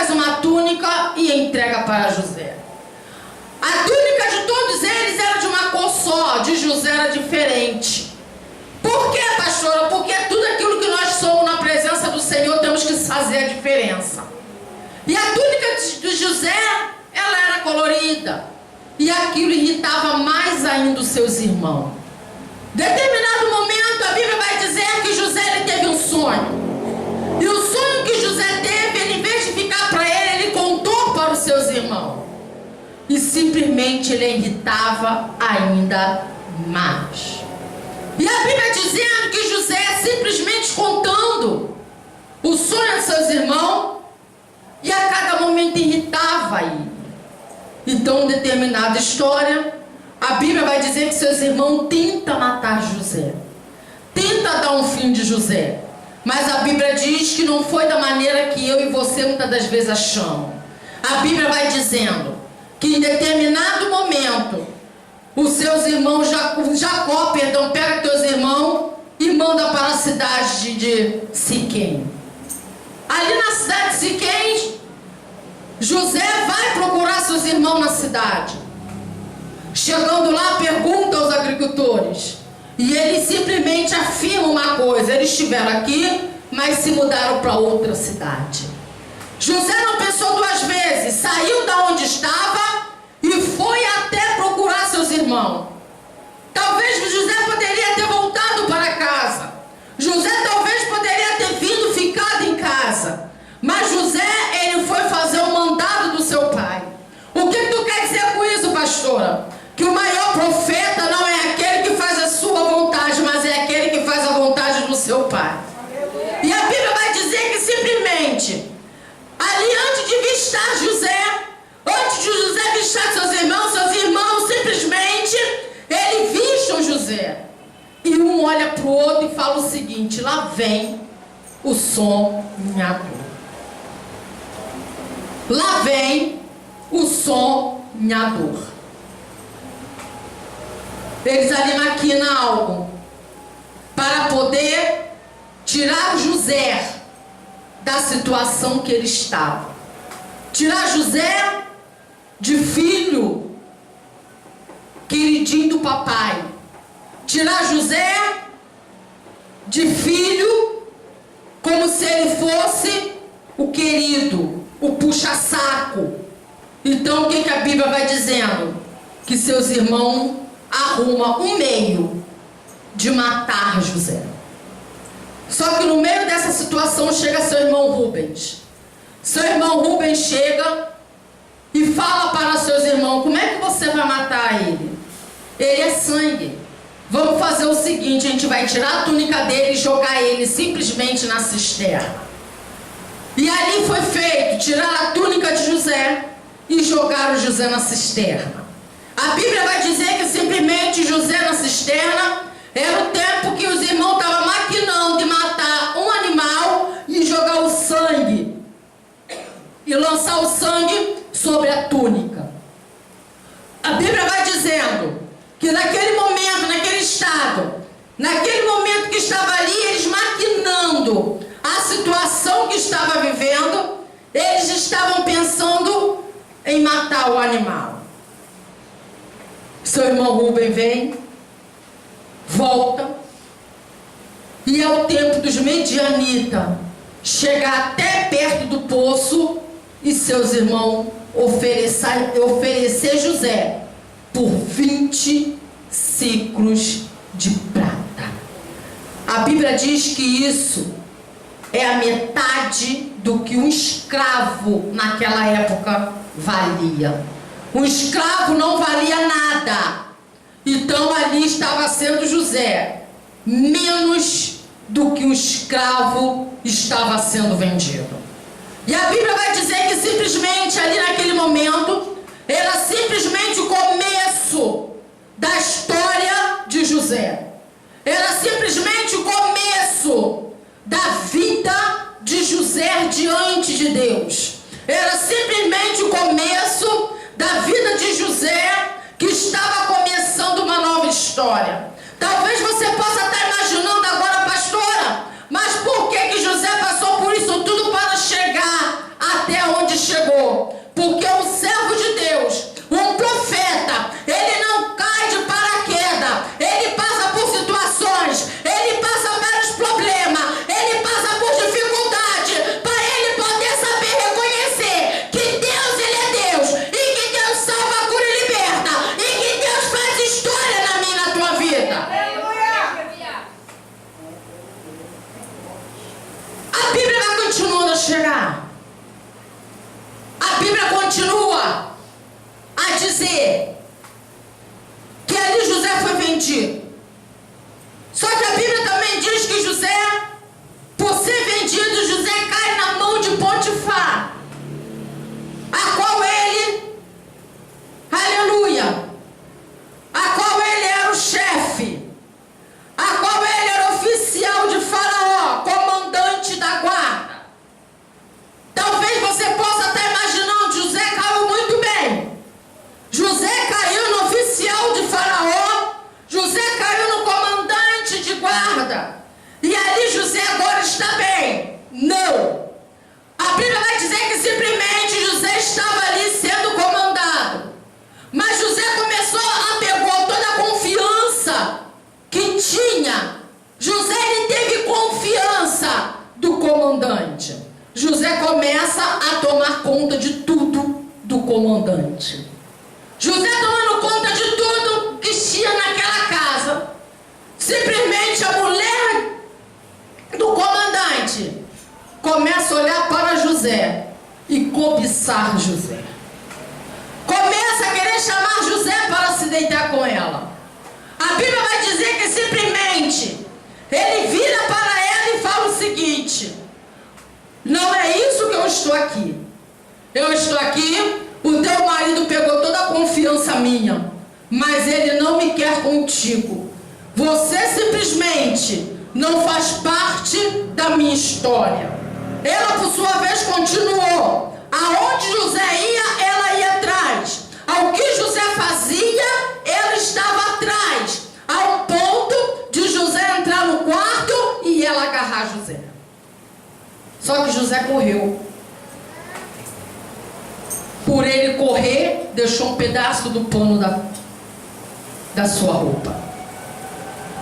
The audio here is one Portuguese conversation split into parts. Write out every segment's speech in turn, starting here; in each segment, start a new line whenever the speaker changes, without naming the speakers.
faz uma túnica e entrega para José. A túnica de todos eles era de uma cor só, de José era diferente. Por quê, pastora? Porque tudo aquilo que nós somos na presença do Senhor, temos que fazer a diferença. E a túnica de José, ela era colorida. E aquilo irritava mais ainda os seus irmãos. Determinado momento, a Bíblia vai dizer que José ele teve um sonho. E o sonho que José teve, ele, em vez de ficar para ele, ele contou para os seus irmãos. E simplesmente ele irritava ainda mais. E a Bíblia dizendo que José, simplesmente contando o sonho dos seus irmãos, e a cada momento irritava ele. Então, em determinada história, a Bíblia vai dizer que seus irmãos tentam matar José, tentam dar um fim de José, mas a Bíblia diz que não foi da maneira que eu e você muitas das vezes achamos. A Bíblia vai dizendo que em determinado momento, os seus irmãos, Jacó, pega teus irmãos e manda para a cidade de Siquém. Ali na cidade de Siquém, José vai procurar seus irmãos na cidade. Chegando lá, pergunta aos agricultores. E eles simplesmente afirmam uma coisa: eles estiveram aqui, mas se mudaram para outra cidade. José não pensou duas vezes, saiu da onde estava e foi até procurar seus irmãos. Talvez José poderia ter voltado para casa. José talvez poderia ter vindo, ficado em casa. Mas José, ele foi fazer o mandado do seu pai. O que tu quer dizer com isso, pastora? Que o maior profeta não é aquele que faz a sua vontade, mas é aquele que faz a vontade do seu pai. E a Bíblia vai dizer que simplesmente, ali antes de vistar José, antes de José vistar seus irmãos simplesmente, ele vistam José. E um olha para o outro e fala o seguinte: lá vem o sonhador. Lá vem o sonhador. Eles ali maquinam algo para poder tirar José da situação que ele estava. Tirar José de filho queridinho do papai. Tirar José de filho como se ele fosse o querido, o puxa-saco. Então o que a Bíblia vai dizendo? Que seus irmãos arrumam um meio de matar José. Só que no meio dessa situação chega seu irmão Rubens. Seu irmão Rubens chega e fala para seus irmãos: como é que você vai matar ele? Ele é sangue. Vamos fazer o seguinte: a gente vai tirar a túnica dele e jogar ele simplesmente na cisterna. E ali foi feito: tirar a túnica de José e jogar o José na cisterna. A Bíblia vai dizer que simplesmente José na cisterna era o tempo que os irmãos estavam maquinando de matar um animal e jogar o sangue e lançar o sangue sobre a túnica. A Bíblia vai dizendo que naquele momento, naquele estado, naquele momento que estava ali, eles maquinando a situação que estava vivendo, eles estavam pensando em matar o animal. Seu irmão Rubem vem, volta, e é o tempo dos medianitas chegar até perto do poço e seus irmãos oferecer José por 20 ciclos de prata. A Bíblia diz que isso é a metade do que um escravo naquela época valia. Um escravo não valia nada. Então ali estava sendo José menos do que um escravo estava sendo vendido. E a Bíblia vai dizer que simplesmente ali naquele momento era simplesmente o começo da história de José. Era simplesmente o começo da vida de José diante de Deus. Era simplesmente o começo da vida de José, que estava começando uma nova história. Talvez você possa estar imaginando agora, pastora, mas por que José passou por isso tudo para chegar até onde chegar. A Bíblia continua a dizer que ali José foi vendido. Só que a Bíblia também diz que José, por ser vendido, José cai na mão de Potifar, a qual ele, aleluia, a qual ele era o chefe, a qual ele era oficial de Faraó, comandante da guarda. Talvez você possa estar imaginando, José caiu muito bem. José caiu no oficial de Faraó, José caiu no comandante de guarda, e ali José agora está bem. Não! A Bíblia vai dizer que simplesmente José estava ali sendo comandado. Mas José pegou toda a confiança que tinha. José, ele teve confiança do comandante. José começa a tomar conta de tudo do comandante. José tomando conta de tudo que tinha naquela casa. Simplesmente a mulher do comandante começa a olhar para José e cobiçar José. Começa a querer chamar José para se deitar com ela. A Bíblia vai dizer que simplesmente ele vira para ela e fala o seguinte: não é isso que eu estou aqui. Eu estou aqui, o teu marido pegou toda a confiança minha, mas ele não me quer contigo. Você simplesmente não faz parte da minha história. Ela, por sua vez, continuou. Aonde José ia, ela ia atrás. Ao que José fazia, ela estava atrás. Ao ponto de José entrar no quarto e ela agarrar José. Só que José correu. Por ele correr, deixou um pedaço do pano da sua roupa.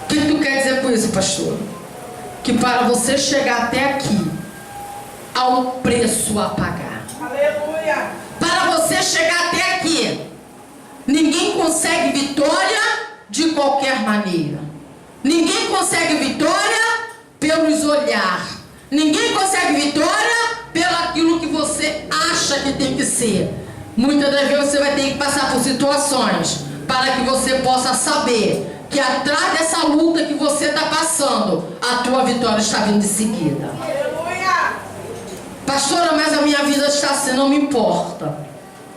O que tu quer dizer com isso, pastor? Que para você chegar até aqui, há um preço a pagar.
Aleluia!
Para você chegar até aqui, ninguém consegue vitória de qualquer maneira. Ninguém consegue vitória pelos olhar. Ninguém consegue vitória pelo aquilo que você acha que tem que ser. Muitas das vezes você vai ter que passar por situações para que você possa saber que atrás dessa luta que você está passando, a tua vitória está vindo de seguida.
Aleluia!
Pastora, mas a minha vida está assim, não me importa.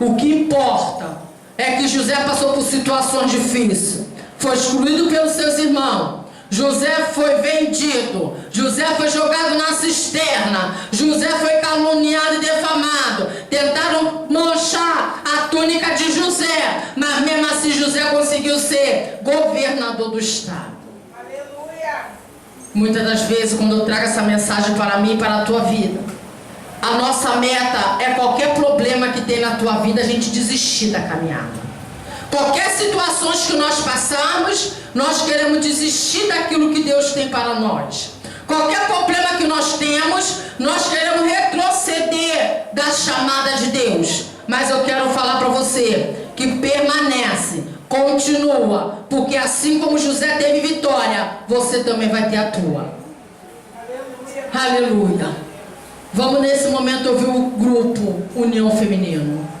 O que importa é que José passou por situações difíceis. Foi excluído pelos seus irmãos. José foi vendido. José foi jogado na cisterna. José foi caluniado e defamado. Tentaram manchar a túnica de José. Mas mesmo assim José conseguiu ser governador do estado.
Aleluia!
Muitas das vezes, quando eu trago essa mensagem para mim e para a tua vida, a nossa meta é qualquer problema que tem na tua vida, a gente desistir da caminhada. Qualquer situações que nós passamos, nós queremos desistir daquilo que Deus tem para nós. Qualquer problema que nós temos, nós queremos retroceder da chamada de Deus. Mas eu quero falar para você que permanece, continua, porque assim como José teve vitória, você também vai ter a tua.
Aleluia!
Aleluia! Vamos nesse momento ouvir o grupo União Feminino.